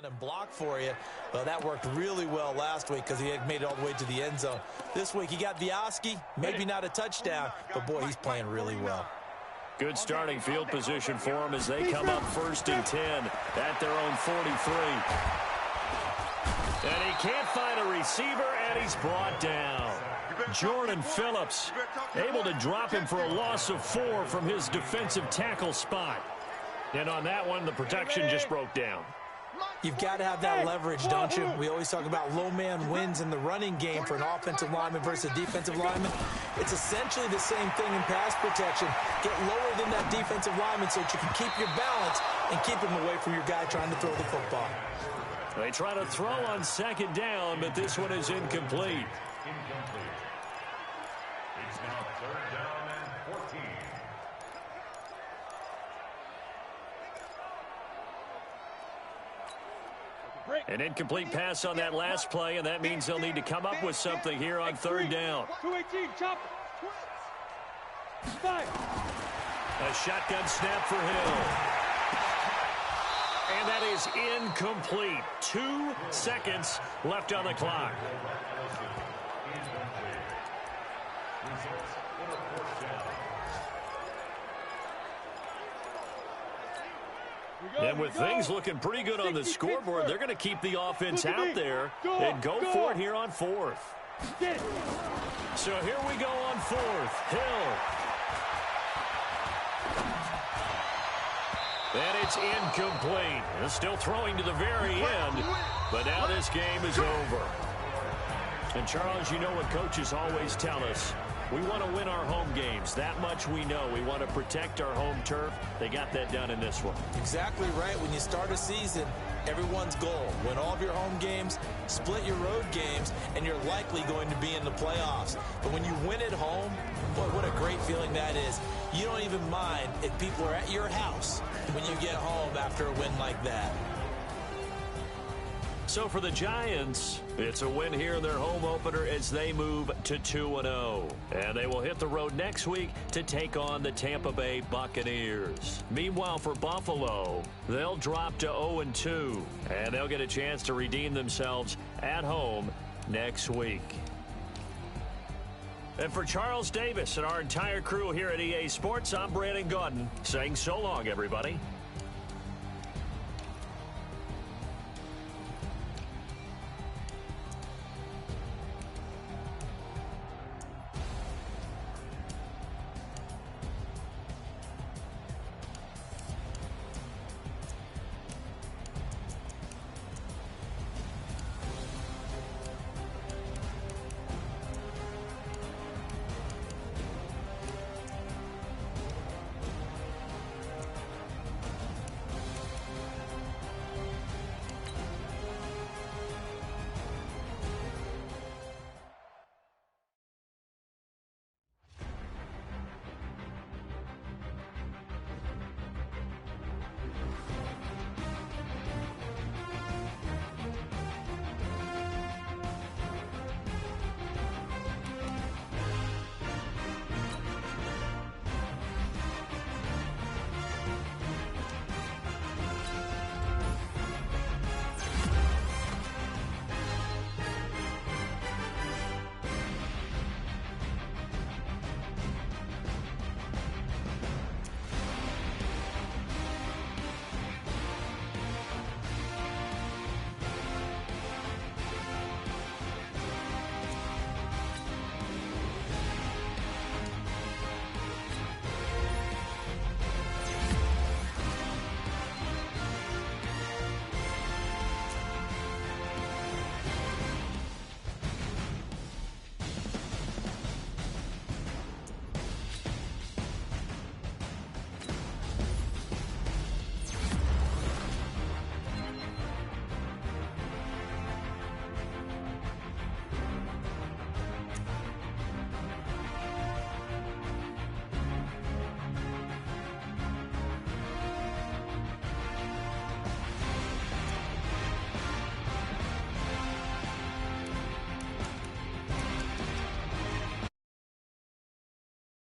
And block for you. Well, that worked really well last week because he had made it all the way to the end zone. This week he got the Oski, maybe not a touchdown, but boy, he's playing really well. Good starting field position for him as they come up 1st and 10 at their own 43. And he can't find a receiver, and he's brought down. Jordan Phillips able to drop him for a loss of 4 from his defensive tackle spot. And on that one, the protection just broke down. You've got to have that leverage, don't you? We always talk about low man wins in the running game for an offensive lineman versus a defensive lineman. It's essentially the same thing in pass protection. Get lower than that defensive lineman so that you can keep your balance and keep him away from your guy trying to throw the football. They try to throw on 2nd down, but this one is incomplete. It's now 3rd down and 14. An incomplete pass on that last play, and that means they'll need to come up with something here on 3rd down. 218, chop. Five. A shotgun snap for Hill. And that is incomplete. 2 seconds left on the clock. And with things looking pretty good on the scoreboard, they're going to keep the offense out there and go for it here on 4th. So here we go on 4th. Hill. And it's incomplete. It's still throwing to the very end, but now this game is over. And Charles, you know what coaches always tell us. We want to win our home games. That much we know. We want to protect our home turf. They got that done in this one. Exactly right. When you start a season, everyone's goal: win all of your home games, split your road games, and you're likely going to be in the playoffs. But when you win at home, boy, what a great feeling that is. You don't even mind if people are at your house when you get home after a win like that. So for the Giants, it's a win here in their home opener as they move to 2-0. And they will hit the road next week to take on the Tampa Bay Buccaneers. Meanwhile, for Buffalo, they'll drop to 0-2. And they'll get a chance to redeem themselves at home next week. And for Charles Davis and our entire crew here at EA Sports, I'm Brandon Gaudin saying so long, everybody.